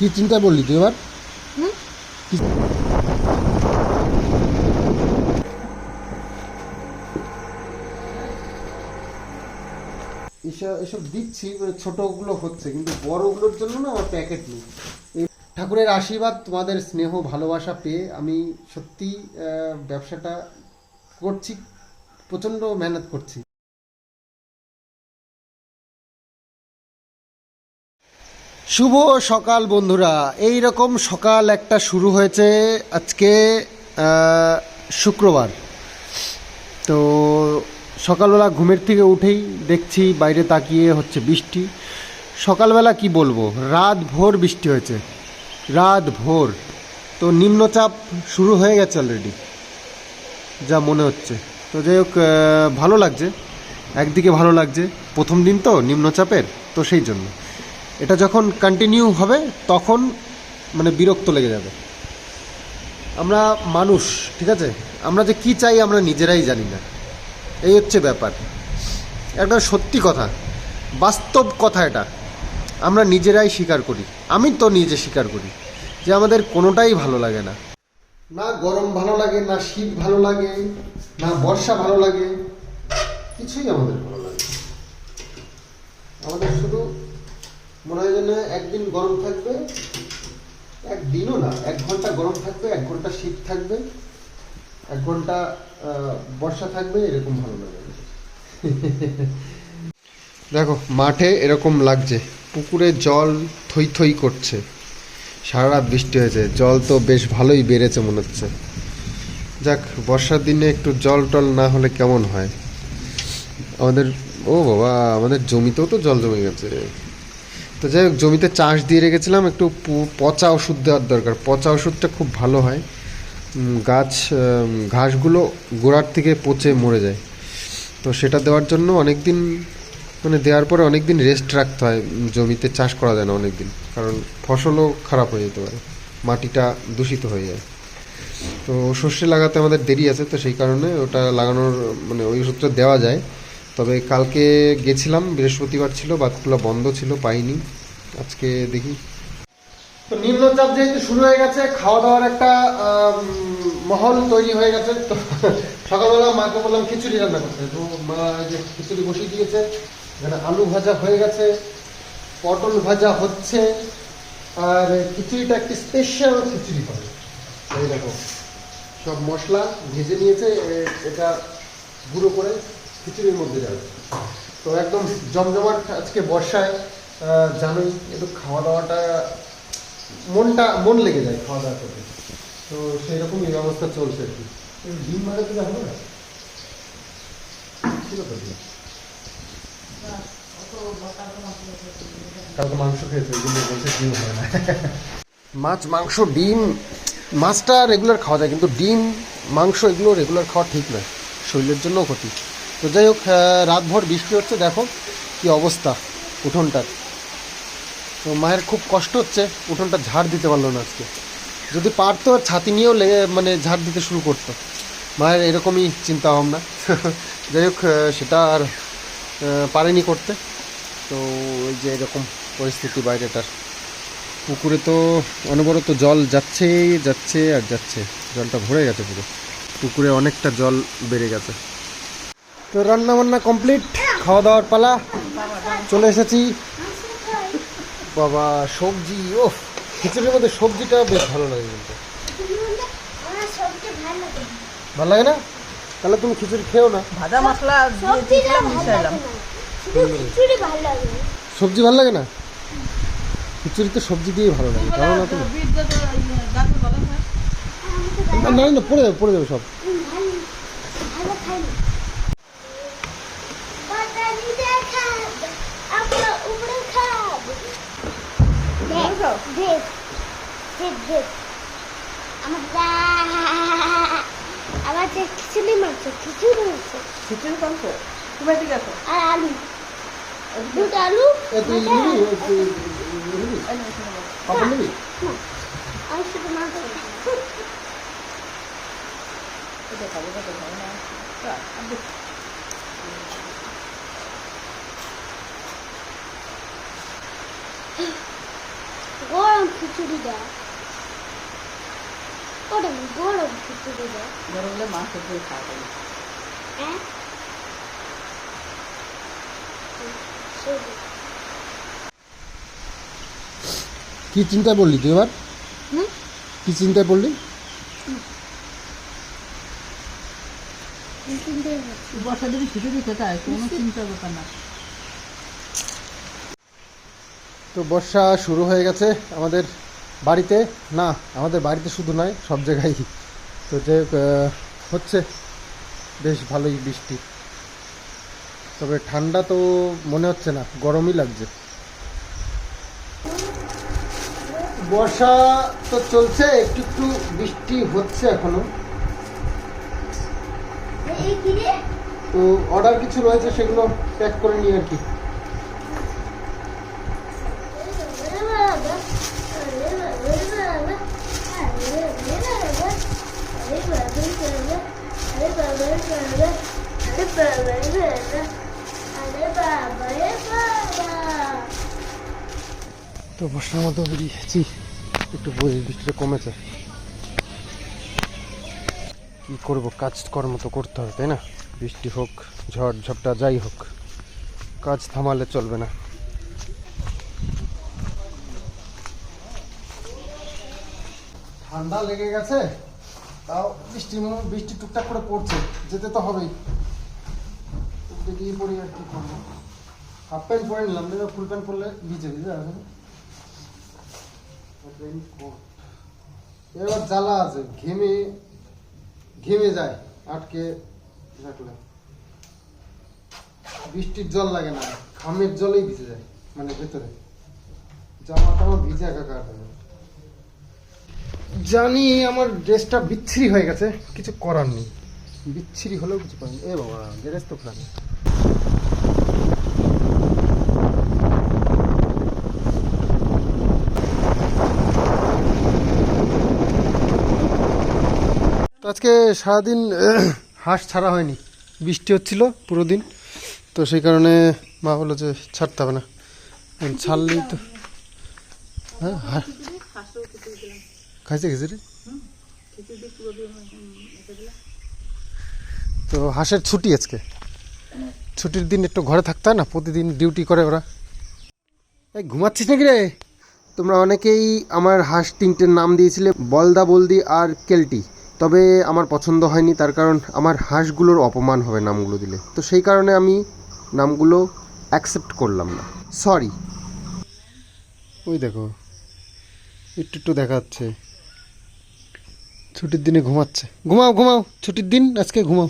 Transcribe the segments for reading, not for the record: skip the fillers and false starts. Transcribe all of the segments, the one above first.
কি চিন্তা বললি তুই এবার? এসব দিচ্ছি, মানে ছোটগুলো হচ্ছে, কিন্তু বড়গুলোর জন্য না আমার প্যাকেট নেই। এই ঠাকুরের আশীর্বাদ, তোমাদের স্নেহ ভালোবাসা পেয়ে আমি সত্যি ব্যবসাটা করছি, প্রচণ্ড মেহনত করছি। শুভ সকাল বন্ধুরা, এই রকম সকাল একটা শুরু হয়েছে আজকে শুক্রবার। তো সকালবেলা ঘুমের থেকে উঠেই দেখছি বাইরে তাকিয়ে হচ্ছে বৃষ্টি। সকালবেলা কি বলবো, রাত ভোর বৃষ্টি হয়েছে, রাত ভোর। তো নিম্নচাপ শুরু হয়ে গেছে অলরেডি, যা মনে হচ্ছে। তো যাই হোক, ভালো লাগছে, একদিকে ভালো লাগছে, প্রথম দিন তো নিম্নচাপের, তো সেই জন্য এটা যখন কন্টিনিউ হবে তখন মানে বিরক্ত লেগে যাবে। আমরা মানুষ, ঠিক আছে, আমরা যে কী চাই আমরা নিজেরাই জানি না, এই হচ্ছে ব্যাপার। একটা সত্যি কথা, বাস্তব কথা, এটা আমরা নিজেরাই স্বীকার করি। আমি তো নিজে স্বীকার করি যে আমাদের কোনোটাই ভালো লাগে না। না গরম ভালো লাগে, না শীত ভালো লাগে, না বর্ষা ভালো লাগে, কিছুই আমাদের ভালো লাগে। আমাদের শুধু মনে হয় যেন একদিন গরম থাকবে, একদিনও না, 1 ঘন্টা গরম থাকবে, 1 ঘন্টা শীত থাকবে, 1 ঘন্টা বর্ষা থাকবে, এরকম ভালো লাগে। দেখো মাঠে এরকম লাগছে, পুকুরে জল থই থই করছে, সারা রাত বৃষ্টি হয়েছে, জল তো বেশ ভালোই বেড়েছে মনে হচ্ছে। যাক, বর্ষার দিনে একটু জল টল না হলে কেমন হয় আমাদের। ও বাবা, আমাদের জমিতেও তো জল জমে গেছে। তো যাই হোক, জমিতে চাষ দিয়ে রেখেছিলাম, একটু পচা ওষুধ দেওয়ার দরকার, পচা ওষুধটা খুব ভালো হয়, ঘাসগুলো গোড়ার থেকে পচে মরে যায়। তো সেটা দেওয়ার জন্য অনেক দিন, মানে দেওয়ার পরে অনেক দিন রেস্ট রাখতে হয়, জমিতে চাষ করা যায় না অনেক দিন, কারণ ফসলও খারাপ হয়ে যেতে পারে, মাটিটা দূষিত হয়ে যায়। তো সর্ষে লাগাতে আমাদের দেরি আছে, তো সেই কারণে ওটা লাগানোর মানে ওই ওষুধটা দেওয়া যায়। তবে কালকে গেছিলাম, বৃহস্পতিবার ছিল, বাতকুলা বন্ধ ছিল, পাইনি। আজকে দেখি। তো নিম্নচাপ যেহেতু শুরু হয়ে গেছে, খাওয়া দাওয়ার একটা মহল তৈরি হয়ে গেছে। তো সকালবেলা মাকে বললাম খিচুড়ি রান্না করতে, তো মা যে খিচুড়ি বসিয়ে দিয়েছে, এখানে আলু ভাজা হয়ে গেছে, পটল ভাজা হচ্ছে, আর খিচুড়িটা একটি স্পেশাল খিচুড়ি হবে। এই দেখো, সব মশলা ভেজে নিয়েছে, এটা গুঁড়ো করে খিচুড়ির মধ্যে যাবে। তো একদম জমজমাট আজকে বর্ষায়, জানোই একটু খাওয়া দাওয়াটা মন লেগে যায় খাওয়া দাওয়া করতে। তো সেই রকমই ব্যবস্থা চলছে আর কি। ডিম ভাজা দিলে হবে না, ঠিক আছে? কালকে মাংস খেয়েছে, ওই জন্য বলছে ডিম হয় না। মাছ মাংস ডিম, মাছটা রেগুলার খাওয়া যায়, কিন্তু ডিম মাংস এগুলো রেগুলার খাওয়া ঠিক নয়, শরীরের জন্যও ক্ষতি। তো যাই হোক, রাতভর বৃষ্টি হচ্ছে, দেখো কি অবস্থা উঠোনটার। তো মায়ের খুব কষ্ট হচ্ছে, উঠোনটা ঝাড় দিতে পারলো না আজকে। যদি পারতো ছাতি নিয়েও মানে ঝাড় দিতে শুরু করতো। মায়ের এরকমই চিন্তা ভাবনা। যাই হোক, সেটা আর পারেনি করতে। তো ওই যে এরকম পরিস্থিতি বাইরেটার। পুকুরে তো অনবরত জল যাচ্ছে যাচ্ছে আর যাচ্ছে, জলটা ভরে গেছে পুরো, পুকুরে অনেকটা জল বেড়ে গেছে। তো রান্না বান্না কমপ্লিট, খাওয়া দাওয়ার পালা, চলে এসেছি। বাবা সবজি, ও খিচুড়ির মধ্যে সবজিটা বেশ ভালো লাগে, কিন্তু ভালো লাগে না? তাহলে তুমি খিচুড়ি খেও না, ভাজা মশলা দিয়ে মিশাইলাম। সবজি ভালো লাগে না? খিচুড়ি তো সবজি দিয়ে ভালো লাগে, জানো না তুমি? না না, পড়ে যাবে সব। আমার খিচুড়ি মাংস, খিচুড়ি মাংস, খিচুড়ি মাংস, তুমি ঠিক আছে। আর আলু, দুটো আলু, আমি শুধু মাংস গরম খিচুড়ি দাও ওটা গরম খিচুড়ি দাও গরম হলে মাছের দিয়ে খাওয়া যাবে। হ্যাঁ কি চিন্তা বললি তুই এবার? হুম? কি চিন্তা বললি? বর্ষা যদি খিচুড়ি খেতে হয় কোনো চিন্তার ব্যাপার না। তো বর্ষা শুরু হয়ে গেছে আমাদের বাড়িতে, না আমাদের বাড়িতে শুধু নয় সব জায়গায়। তো যে হচ্ছে বেশ ভালোই বৃষ্টি, তবে ঠান্ডা তো মনে হচ্ছে না, গরমই লাগছে। বর্ষা তো চলছে, একটু একটু বৃষ্টি হচ্ছে এখনো। এই কি রে তো অর্ডার কিছু রয়েছে, সেগুলো প্যাক করে নিই আর কি। তো বর্ষার মধ্যে বেরিয়েছি, একটু বৃষ্টিটা কমেছে। কি করব, কাজকর্ম তো করতে হবে তাই না? বৃষ্টি হোক ঝড় ঝাপটা যাই হোক, কাজ থামালে চলবে না। ঠান্ডা লেগে গেছে, তাও বৃষ্টি টুকটাক করে পড়ছে, যেতে তো হবেই। বেরিয়ে পড়ি আর কি করবো। হাফ প্যান্ট পরে নিলাম, ফুল প্যান্ট পরলে ভিজে ভিজে আসবে। এবার জ্বালা আছে, ঘেমে যায় আটকে রাখলে। বৃষ্টির জল লাগে না, ঘামের জলেই ভিজে যায়, মানে ভেতরে জামা টামা ভিজে একাকার হয়ে যায়। জানি আমার ড্রেসটা বিচ্ছিরি হয়ে গেছে, কিছু করার নেই, বিচ্ছিরি হলেও কিছু করার নেই। এ বাবা, ড্রেস তো প্রাণ। তো আজকে সারাদিন হাঁস ছাড়া হয়নি, বৃষ্টি হচ্ছিল পুরো দিন। তো সেই কারণে মা বললো যে ছাড়তে হবে না, ছাড়লেই তো। হ্যাঁ খাইছে খিচুড়ি। তো হাঁসের ছুটি আজকে, ছুটির দিন একটু ঘরে থাকতে হয় না, প্রতিদিন ডিউটি করে ওরা। এই ঘুমাচ্ছিস নাকি রে? তোমরা অনেকেই আমার হাঁস তিনটের নাম দিয়েছিলে বলদা, বলদি আর কেলটি। তবে আমার পছন্দ হয়নি, তার কারণ আমার হাঁসগুলোর অপমান হবে নামগুলো দিলে। তো সেই কারণে আমি নামগুলো অ্যাকসেপ্ট করলাম না, সরি। ওই দেখো একটু একটু দেখা যাচ্ছে, ছুটির দিনে ঘুমাচ্ছে। ঘুমাও ঘুমাও, ছুটির দিন আজকে ঘুমাও।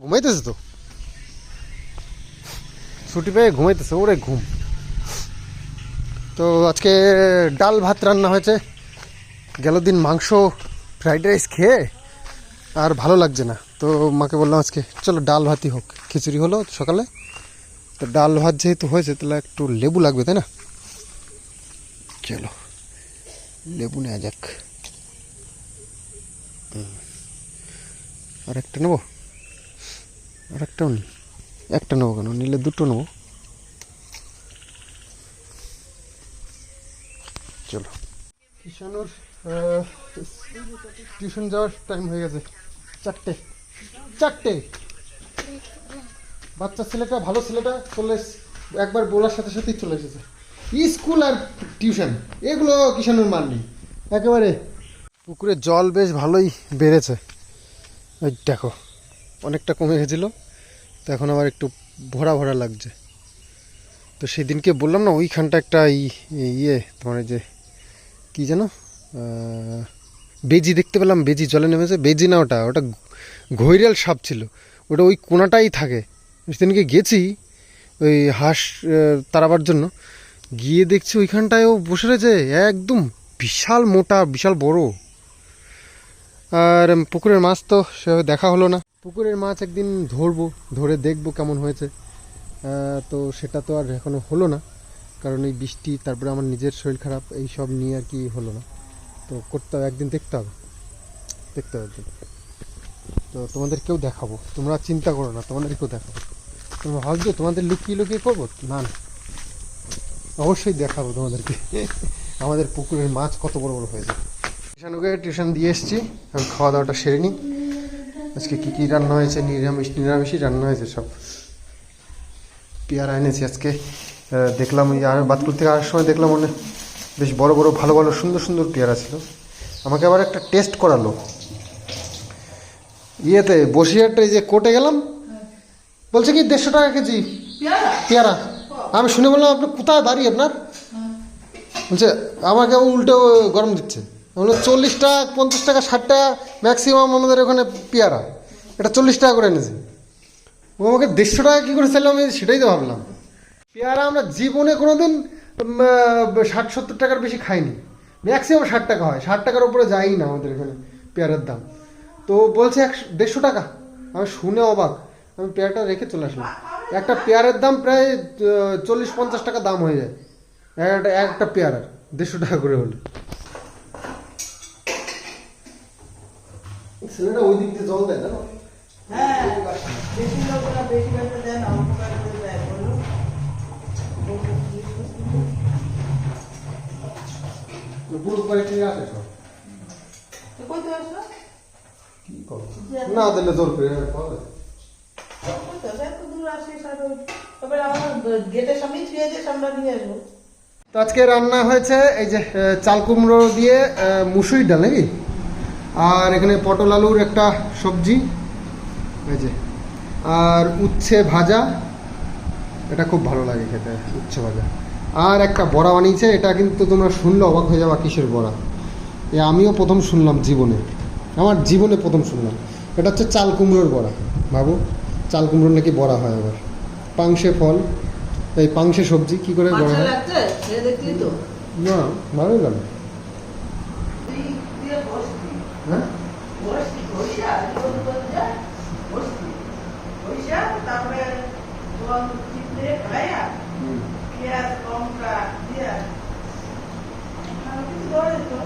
ঘুমাইতেছে তো, ছুটি পেয়ে ঘুমাইতেছে, ওরে ঘুম। তো আজকে ডাল ভাত রান্না হয়েছে। গেল দিন মাংস ফ্রাইড রাইস খেয়ে আর ভালো লাগছে না, তো মাকে বললাম আজকে চলো ডাল ভাতই হোক। খিচুড়ি হলো সকালে, তো ডাল ভাত যেহেতু হয়েছে তাহলে একটু লেবু লাগবে তাই না? চলো লেবু নেওয়া যাক। আর একটা নেবো, আর একটাও নি, একটা নেবো কেন, নিলে দুটো নেবো। চলো, কিষানুর টিউশন যাওয়ার টাইম হয়ে গেছে, 4টে। বাচ্চা ছেলেটা, ভালো ছেলেটা চলে একবার বলার সাথে সাথেই চলে এসেছে। স্কুল আর টিউশন এগুলো কিষানুর মান নেই একেবারে। পুকুরে জল বেশ ভালোই বেড়েছে, ওই দেখো অনেকটা কমে গেছিলো, তো এখন আবার একটু ভরা ভরা লাগছে। তো সেদিনকে বললাম না ওইখানটা একটা ইয়ে তোমার যে কী যেন বেজি দেখতে পেলাম, বেজি জলে নেমেছে। বেজি না, ওটা ঘৈরাল সাপ ছিল, ওটা ওই কোনাটাই থাকে। সেদিনকে গেছি ওই হাঁস তাড়াবার জন্য, গিয়ে দেখছি ওইখানটায়ও বসে রয়েছে, একদম বিশাল মোটা, বিশাল বড়। আর পুকুরের মাছ তো সেভাবে দেখা হলো না। পুকুরের মাছ একদিন ধরে দেখবো কেমন হয়েছে। তো সেটা তো আর এখনো হলো না, কারণ এই বৃষ্টি, তারপরে আমার নিজের শরীর খারাপ, এই সব নিয়ে আর কি হলো না। তো করতে হবে, একদিন দেখতে হবে। তো তোমাদেরকেও দেখাবো, তোমরা চিন্তা করো না, তোমাদেরকেও দেখাবো। তোমরা ভাবছো তোমাদের লুকিয়ে করবো? না, অবশ্যই দেখাবো তোমাদেরকে। আমাদের পুকুরের মাছ কত বড় বড় হয়েছে। টিউশনকে টিউশন দিয়ে এসেছি, এখন খাওয়া দাওয়াটা সেরে নিই। আজকে কী কী রান্না হয়েছে, নিরামিষই রান্না হয়েছে সব। পেয়ারা এনেছি আজকে, দেখলাম ওই আর বাতকুল থেকে আসার সময় দেখলাম অনেক বেশ বড় বড় ভালো ভালো সুন্দর সুন্দর পেয়ারা ছিল। আমাকে আবার একটা টেস্ট করালো ইয়েতে, বসিরহাটে যে কোর্টে গেলাম, বলছে কি 150 টাকা কেজি পেয়ারা। আমি শুনে বললাম আপনি কোথায় বাড়ি আপনার? বলছে আমাকে উল্টো গরম দিচ্ছে। বললো 40 টাকা 50 টাকা 60 টাকা ম্যাক্সিমাম আমাদের ওখানে পেয়ারা, এটা 40 টাকা করে এনেছে। ও আমাকে 150 টাকা কী করে চাইলাম, আমি সেটাই তো ভাবলাম। পেয়ারা আমরা জীবনে কোনো দিন 60-70 টাকার বেশি খাইনি, ম্যাক্সিমাম 60 টাকা হয়, 60 টাকার উপরে যায়ই না আমাদের এখানে পেয়ারার দাম। তো বলছে 150 টাকা, আমি শুনে অবাক। আমি পেয়ারাটা রেখে চলে আসলাম। একটা পেয়ারের দাম প্রায় 40-50 টাকা দাম হয়ে যায় একটা পেয়ারার, 150 টাকা করে হলো। ছেলেটা ওই দিক দিয়ে জল দেয় না? হ্যাঁ, বেশি লোকরা বেশি বেশি দেন, অল্প করে দেয় বলো। পুরো কোয়ালিটি আছে সব। তো কই তো আসলো? কি করব না দিলে জোর করে পাওয়া যায়। কই তো এত দূর আসে সব। তবে আমার গেটের সামনেই ছুঁয়ে যে সামনে নিয়ে আসবো। তো আজকে রান্না হয়েছে এই যে চাল কুমড়ো দিয়ে মুসুরি ডাল নাকি, আর এখানে পটল আলুর একটা সবজি, এই যে, আর উচ্ছে ভাজা, এটা খুব ভালো লাগে খেতে, উচ্ছে ভাজা। আর একটা বড়া বানিয়েছে, এটা কিন্তু তোমরা শুনলে অবাক হয়ে যাবা কিসের বড়া। এ আমিও প্রথম শুনলাম জীবনে, আমার জীবনে প্রথম শুনলাম। এটা হচ্ছে চাল কুমড়োর বড়া। ভাবো চাল কুমড়োর নাকি বড়া হয়। আবার পাংশে ফল, এই পাংশে সবজি কি করে বড়া হয়? লাগছে সে দেখলি তো। না ভালোই লাগে। তুই দিয়ে বসতি হ্যাঁ বসতি বসিয়া বসতি বসিয়া তারপরে জল চিপড়ে খাইয়া পেঁয়াজ লঙ্কা দিয়া কিছু ধরে তো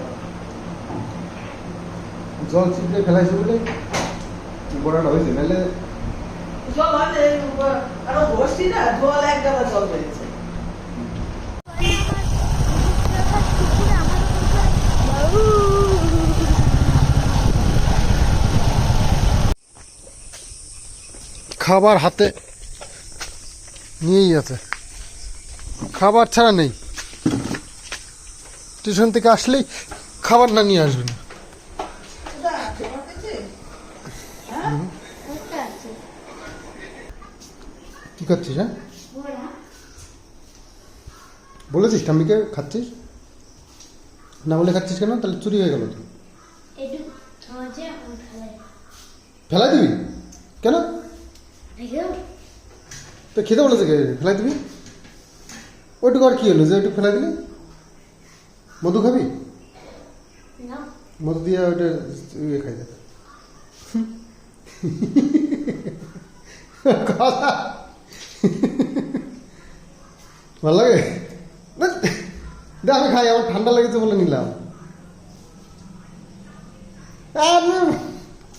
জল ছিটে ফেলাইছে বলে বড়াটা হয়েছে, নাহলে জল আছে আরো বসতি না, জল এক গাদা জল বেরিয়েছে। খাবার হাতে নিয়েই আছে, খাবার ছাড়া নেই। টিউশন থেকে আসলেই খাবার না নিয়ে আসবে না। কি খাচ্ছিস? হ্যাঁ বলেছিস টাম্মিকে খাচ্ছিস না, বলে খাচ্ছিস কেন? তাহলে চুরি হয়ে গেল তো। ফেলাই দিবি কেন? তো খেতে বলেছে কে ফেলাই দিবি? ওইটুকু আর কি হলো যে ওইটুকু ফেলাই দিলি? মধু খাবি? মধু দিয়ে ওইটা ইয়ে খাই দেখ। ভালো লাগে? আমি খাই, আমার ঠান্ডা লেগেছে বলে নিলাম।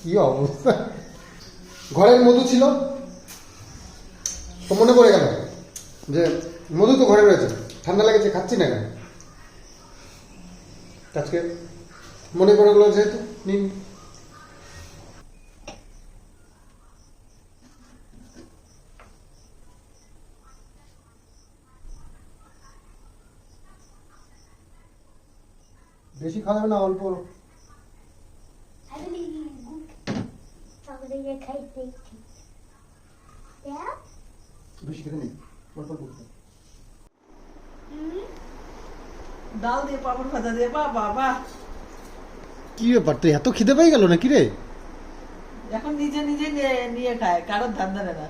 কি অবস্থা! ঘরের মধু ছিল তো মনে পড়ে গেল যে মধু তো ঘরে রয়েছে, ঠান্ডা লেগেছে খাচ্ছি না কেন। আজকে মনে পড়ে গেল যেহেতু নিন। বেশি খাওয়া যাবে না, অল্প। বেশি খেতে নেই, অল্প অল্প খেতে। ডাল দিয়ে পাপড় ভাজা দিয়ে বাবা। কি ব্যাপার, তুই এত খিদে পেয়ে গেল নাকি রে? এখন নিজে নিজে নিয়ে খায়, কারোর ধান্দা নেই না।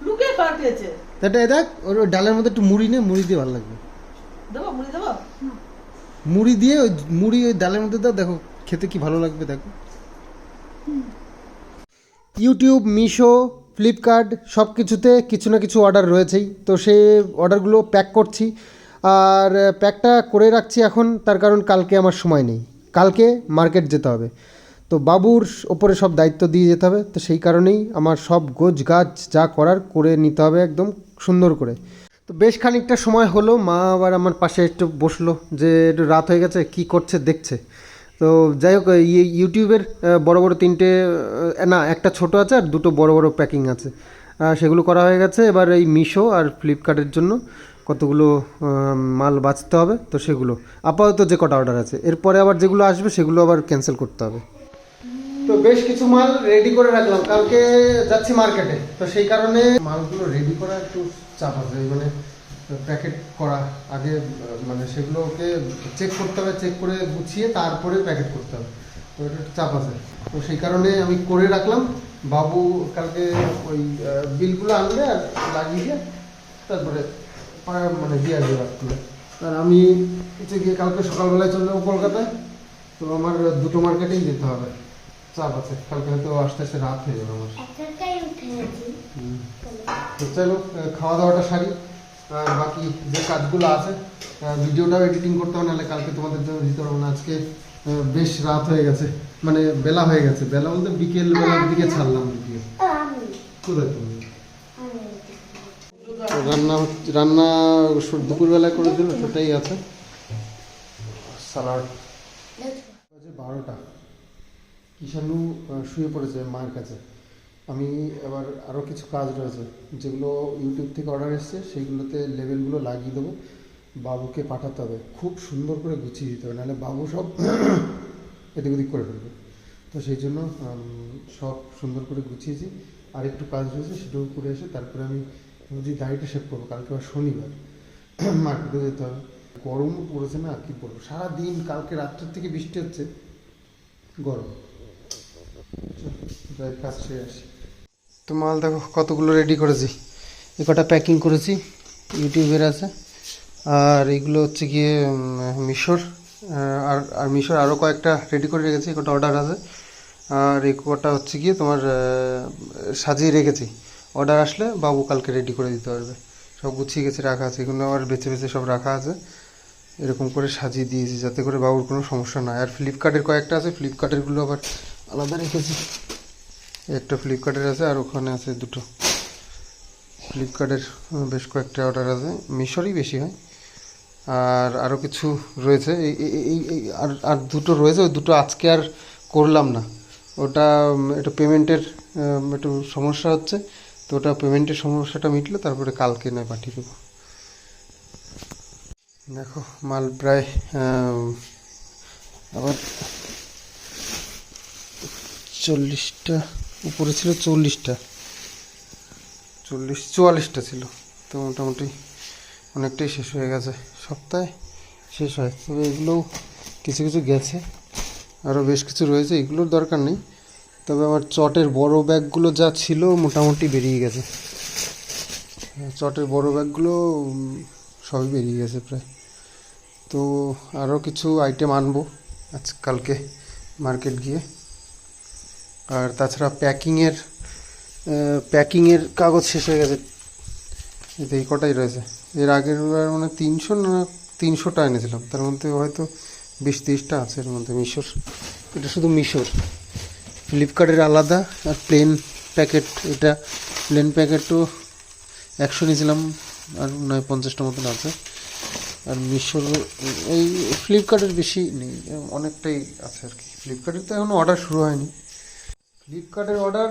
লুকে খাওয়া পেয়েছে। এটা দেখ, ওর ডালের মধ্যে একটু মুড়ি নে, মুড়ি দিয়ে ভালো লাগবে। দেবো মুড়ি দেবো? মুড়ি দিয়ে ওই মুড়ি ওই ডালের মধ্যে দাও, দেখো খেতে কি ভালো লাগবে। দেখো ইউটিউব, মিশো, ফ্লিপকার্ট সব কিছুতে কিছু না কিছু অর্ডার রয়েছেই, তো সেই অর্ডারগুলো প্যাক করছি। আর প্যাকটা করে রাখছি এখন, তার কারণ কালকে আমার সময় নেই, কালকে মার্কেট যেতে হবে। তো বাবুর ওপরে সব দায়িত্ব দিয়ে যেতে হবে, তো সেই কারণেই আমার সব গোছ গাছ যা করার করে নিতে হবে একদম সুন্দর করে। তো বেশ খানিকটা সময় হলো, মা আবার আমার পাশে একটু বসলো, যে একটু রাত হয়ে গেছে কি করছে দেখছে। তো যাই হোক, ইউটিউবের বড় বড় তিনটে, না একটা ছোট আছে আর দুটো বড় বড় প্যাকিং আছে, সেগুলো করা হয়ে গেছে। এবার এই মিশো আর ফ্লিপকার্টের জন্য কতগুলো মাল বাঁচতে হবে, তো সেগুলো আপাতত যে কটা অর্ডার আছে, এরপরে আবার যেগুলো আসবে সেগুলো আবার ক্যান্সেল করতে হবে। তো বেশ কিছু মাল রেডি করে রাখলাম, কালকে যাচ্ছি মার্কেটে, তো সেই কারণে মালগুলো রেডি করা একটু চাপ আছে, মানে প্যাকেট করা আগে, মানে সেগুলোকে চেক করতে হবে, চেক করে গুছিয়ে তারপরে প্যাকেট করতে হবে, তো এটা একটু চাপ আছে। তো সেই কারণে আমি করে রাখলাম, বাবু কালকে ওই বিলগুলো আনবে আর লাগিয়ে দিয়ে তারপরে মানে দিয়ে আসবে রাতগুলো। আর আমি হচ্ছে গিয়ে কালকে সকালবেলায় চলে যাবো কলকাতায়, তো আমার দুটো মার্কেটেই যেতে হবে, চাপ আছে, কালকে হয়তো আস্তে আস্তে রাত হয়ে যাবে আমার। একাই উঠে গেছি। তো চলো খাওয়া দাওয়াটা সারি, আর বাকি যে কাজগুলো আছে ভিডিওটাও এডিটিং করতে হবে, নাহলে কালকে তোমাদের জন্য দিতে পারবো না। আজকে বেশ রাত হয়ে গেছে, মানে বেলা হয়ে গেছে, বেলা বলতে বিকেল বেলার দিকে ছাড়লাম ভিডিও। কোথায় তুমি? রান্না রান্না দুপুরবেলায় করেছিল, সেটাই আছে, সালাড। 12টা, কিষাণু শুয়ে পড়েছে মায়ের কাছে। আমি এবার আরও কিছু কাজ রয়েছে, যেগুলো ইউটিউব থেকে অর্ডার এসছে সেইগুলোতে লেবেলগুলো লাগিয়ে দেবো, বাবুকে পাঠাতে হবে, খুব সুন্দর করে গুছিয়ে দিতে হবে, নাহলে বাবু সব এদিক ওদিক করে ফেলবে। তো সেই জন্য সব সুন্দর করে গুছিয়েছি, আর একটু কাজ রয়েছে সেটাও করে এসে তারপরে আমি যদি দাড়িটা শেভ করবো, কালকে আবার শনিবার মার্কেটে যেতে হবে। গরমও পড়েছে না, কী করবো, সারাদিন কালকে রাত্রের থেকে বৃষ্টি হচ্ছে, গরম। কাজ সেরে আসি। তো মাল দেখো কতগুলো রেডি করেছি, এ কটা প্যাকিং করেছি, ইউটিউবের আছে, আর এইগুলো হচ্ছে গিয়ে মিশোর, আর মিশোর আরও কয়েকটা রেডি করে রেখেছি, কটা অর্ডার আছে। আর এই কটা হচ্ছে গিয়ে তোমার সাজিয়ে রেখেছি, অর্ডার আসলে বাবু কালকে রেডি করে দিতে পারবে। সব গুছিয়ে গেছে, রাখা আছে, এগুলো আবার বেছে বেছে সব রাখা আছে, এরকম করে সাজিয়ে দিয়েছি যাতে করে বাবুর কোনো সমস্যা না হয়। আর ফ্লিপকার্টের কয়েকটা আছে, ফ্লিপকার্টেরগুলো আবার আলাদা রেখেছি, একটা ফ্লিপকার্টের আছে আর ওখানে আছে দুটো। ফ্লিপকার্টের বেশ কয়েকটা অর্ডার আছে, মিশোরই বেশি হয়। আর আরও কিছু রয়েছে, এই আর দুটো রয়েছে, ওই দুটো আজকে আর করলাম না, ওটা একটু পেমেন্টের একটু সমস্যা হচ্ছে, তো ওটা পেমেন্টের সমস্যাটা মিটলে তারপরে কালকে নয় পাঠিয়ে দেবো। দেখো মাল প্রায় আবার 40টা উপরে ছিল, 44টা ছিল, তো মোটামুটি অনেকটাই শেষ হয়ে গেছে, সপ্তাহে শেষ হয়। তবে এগুলোও কিছু কিছু গেছে, আরও বেশ কিছু রয়েছে, এগুলোর দরকার নেই। তবে আমার চটের বড় ব্যাগগুলো যা ছিল মোটামুটি বেরিয়ে গেছে, চটের বড় ব্যাগগুলো সবই বেরিয়ে গেছে প্রায়। তো আরও কিছু আইটেম আনবো কালকে মার্কেট গিয়ে। আর তাছাড়া প্যাকিংয়ের কাগজ শেষ হয়ে গেছে, এতে এই কটাই রয়েছে। এর আগের বার মানে 300টা এনেছিলাম, তার মধ্যে হয়তো 20-30টা আছে এর মধ্যে মিশোর। এটা শুধু মিশোর, ফ্লিপকার্টের আলাদা। আর প্লেন প্যাকেট, এটা প্লেন প্যাকেটও 100 নিয়েছিলাম, আর নয় 50টা মতন আছে। আর মিশোর এই ফ্লিপকার্টের বেশি নেই, অনেকটাই আছে আর কি। ফ্লিপকার্টের তো এখনও অর্ডার শুরু হয়নি, ফ্লিপকার্টের অর্ডার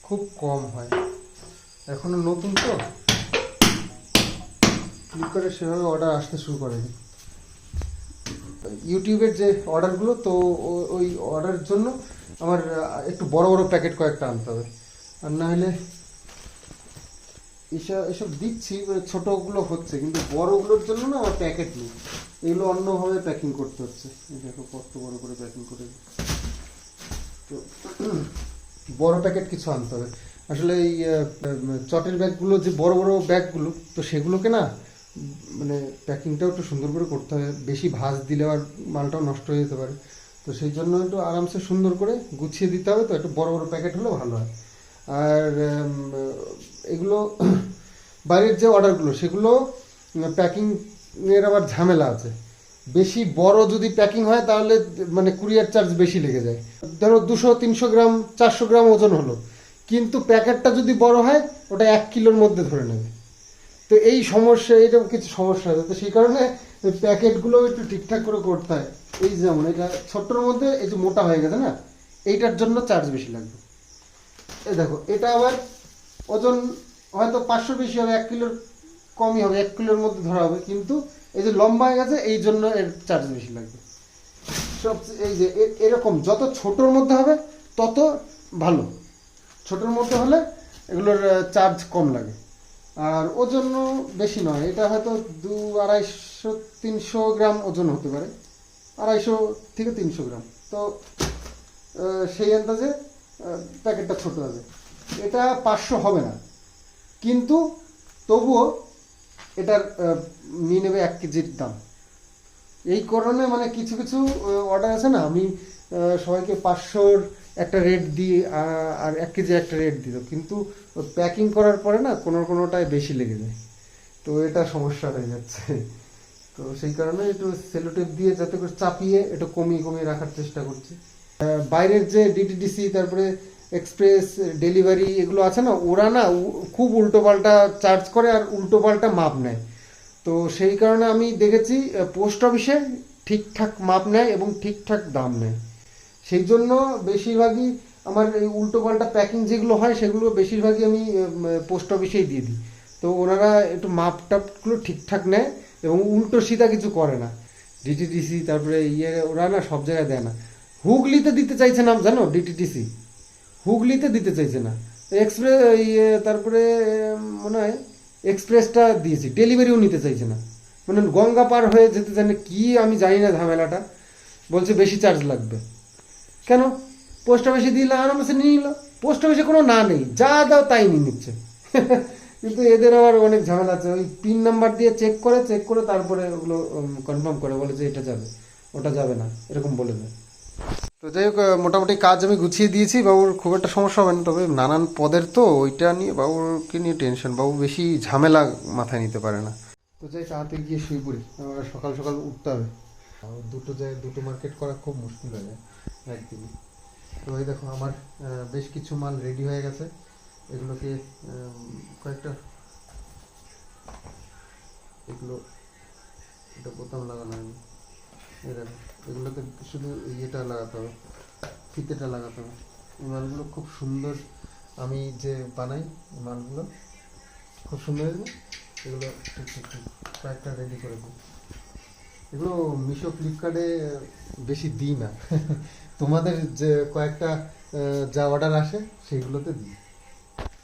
খুব কম হয়, এখনও নতুন তো, ফ্লিপকার্টে সেভাবে অর্ডার আসতে শুরু করেনি। ইউটিউবের যে অর্ডারগুলো, তো ওই অর্ডারের জন্য আমার একটু বড় বড় প্যাকেট কয়েকটা আনতে হবে, আর না হলে এসব দিচ্ছি, ছোটোগুলো হচ্ছে, কিন্তু বড়গুলোর জন্য না আমার প্যাকেট নেই, এগুলো অন্যভাবে প্যাকিং করতে হচ্ছে। দেখো কত বড় করে প্যাকিং করে, তো বড় প্যাকেট কিছু আনতে হবে। আসলে এই চটের ব্যাগগুলো যে বড় বড় ব্যাগগুলো, তো সেগুলোকে না মানে প্যাকিংটাও একটু সুন্দর করে করতে হবে, বেশি ভাঁজ দিলে আর মালটাও নষ্ট হয়ে যেতে পারে। তো সেই জন্য একটু আরামসে সুন্দর করে গুছিয়ে দিতে হবে, তো একটু বড় বড় প্যাকেট হলেও ভালো হয়। আর এগুলো বাইরের যে অর্ডারগুলো, সেগুলো প্যাকিংয়ের আবার ঝামেলা আছে, বেশি বড় যদি প্যাকিং হয় তাহলে মানে কুরিয়ার চার্জ বেশি লেগে যায়। ধরো 200-300 গ্রাম 400 গ্রাম ওজন হলো, কিন্তু প্যাকেটটা যদি বড় হয় ওটা 1 কিলোর মধ্যে ধরে নেবে, তো এই সমস্যা, এইরকম কিছু সমস্যা আছে, তো সেই কারণে প্যাকেটগুলো একটু ঠিকঠাক করে করতে হয়। এই যেমন এটা ছোট্টর মধ্যে এই যে মোটা হয়ে গেছে না, এইটার জন্য চার্জ বেশি লাগবে। এই দেখো এটা আবার ওজন হয়তো 500 বেশি হবে, 1 কিলোর কমই হবে, 1 কিলোর মধ্যে ধরা হবে, কিন্তু এই যে লম্বা হয়ে গেছে এই জন্য এর চার্জ বেশি লাগবে। সব এই যে এরকম যত ছোটোর মধ্যে হবে তত ভালো, ছোটোর মধ্যে হলে এগুলোর চার্জ কম লাগে। আর ওজন বেশি নয়, এটা হয়তো 200-250-300 গ্রাম ওজন হতে পারে, 250 থেকে 300 গ্রাম। তো সেই আন্দাজে প্যাকেটটা ছোট হবে। এটা 500 হবে না, কিন্তু তবুও এটার নিয়ে নেবে 1 কেজির দাম। এই কারণে মানে কিছু কিছু অর্ডার আছে না, আমি সবাইকে 500-র একটা রেট দিই আর 1 কেজি একটা রেট দিত, কিন্তু প্যাকিং করার পরে না কোনোটায় বেশি লেগে যায়, তো এটা সমস্যা হয়ে যাচ্ছে। তো সেই কারণে একটু সেলোটেপ দিয়ে যাতে করে চাপিয়ে একটু কমিয়ে রাখার চেষ্টা করছি। বাইরের যে ডিটিডিসি তারপরে এক্সপ্রেস ডেলিভারি এগুলো আছে না, ওরা না খুব উল্টোপাল্টা চার্জ করে আর উল্টোপাল্টা মাপ নেয়। তো সেই কারণে আমি দেখেছি পোস্ট অফিসে ঠিকঠাক মাপ নেয় এবং ঠিকঠাক দাম নেয়। সেই জন্য বেশিরভাগই আমার এই উল্টোপাল্টা প্যাকিং যেগুলো হয় সেগুলো বেশিরভাগই আমি পোস্ট অফিসেই দিয়ে দিই। তো ওনারা একটু মাপ টাপগুলো ঠিকঠাক নেয় এবং উল্টো সিধা কিছু করে না। ডিটিডিসি তারপরে ওরা না সব জায়গায় দেয় না। হুগলিতে দিতে চাইছে না জানো, ডিটিডিসি হুগলিতে দিতে চাইছে না। এক্সপ্রেস তারপরে মনে হয় এক্সপ্রেসটা দিয়েছি, ডেলিভারিও নিতে চাইছে না, মানে গঙ্গা পার হয়ে যেতে চায় না কি আমি জানি না ঝামেলাটা, বলছে বেশি চার্জ লাগবে। কেন? পোস্ট অফিসে দিলে আরামসে নিয়ে নিল, পোস্ট অফিসে কোনো না নেই, যা দাও তাই নিয়ে নিচ্ছে। কিন্তু এদের আবার অনেক ঝামেলা আছে, ওই পিন নাম্বার দিয়ে চেক করে তারপরে ওগুলো কনফার্ম করে, বলে যে এটা যাবে ওটা যাবে না, এরকম বলে দেয়। তো যাই হোক, মোটামুটি কাজ আমি গুছিয়ে দিয়েছি, বাবুর খুব একটা সমস্যা হবে না, তবে নানান পদের তো ওইটা নিয়ে বাবুরকে নিয়ে টেনশন, বাবু বেশি ঝামেলা মাথায় নিতে পারে না। তো যাই তাড়াতাড়ি গিয়ে শুয়ে পড়ি, আবার সকাল সকাল উঠতে হবে। দুটো মার্কেট করা খুব মুশকিল হয়ে যায় একদিনে। তো এই দেখো আমার বেশ কিছু মাল রেডি হয়ে গেছে, এগুলোকে কয়েকটা এটা বোতাম লাগানো হয়নি, এই দেখো এগুলোতে শুধু ইয়েটা লাগাতে হবে, ফিতেটা লাগাতে হবে। এই মালগুলো খুব সুন্দর, আমি যে বানাই এই মালগুলো খুব সুন্দর হয়েছে, এগুলো ঠিক কয়েকটা রেডি করে দিই। এগুলো মিশো ফ্লিপকার্টে বেশি দিই না, তোমাদের যে কয়েকটা যা অর্ডার আসে সেইগুলোতে দিই।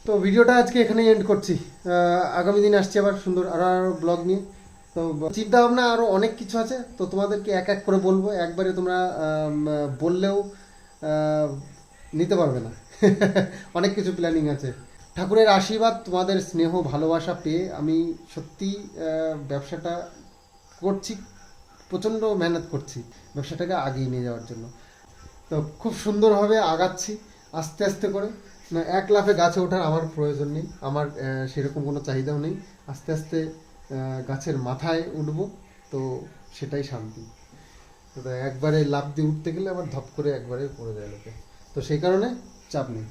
তো ভিডিওটা আজকে এখানেই এন্ড করছি, আগামী দিন আসছি আবার সুন্দর আরও ব্লগ নিয়ে। তো চিন্তা ভাবনা আরও অনেক কিছু আছে, তো তোমাদেরকে এক এক করে বলবো, একবারে তোমরা বললেও নিতে পারবে না। অনেক কিছু প্ল্যানিং আছে। ঠাকুরের আশীর্বাদ, তোমাদের স্নেহ ভালোবাসা পেয়ে আমি সত্যি ব্যবসাটা করছি, প্রচণ্ড মেহনত করছি ব্যবসাটাকে আগিয়ে নিয়ে যাওয়ার জন্য। তো খুব সুন্দরভাবে আগাচ্ছি আস্তে আস্তে করে, না এক লাফে গাছে ওঠার আমার প্রয়োজন নেই, আমার সেরকম কোনো চাহিদাও নেই। আস্তে আস্তে গাছের মাথায় উঠবো, তো সেটাই শান্তি। তো একবারে লাফ দিয়ে উঠতে গেলে আবার ধপ করে একবারে পড়ে যায় লোকে, তো সেই কারণে চাপ নেই।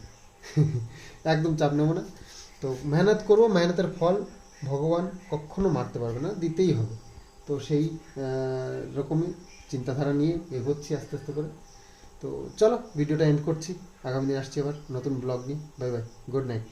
একদম চাপ নেবো না। তো মেহনত করবো, মেহনতের ফল ভগবান কখনো মারতে পারবে না, দিতেই হবে। তো সেই রকমই চিন্তাধারা নিয়ে এগোচ্ছি আস্তে আস্তে করে। তো চলো ভিডিওটা এন্ড করছি, আগামী দিন আসছি আবার নতুন ব্লগ নিয়ে। Bye bye, good night.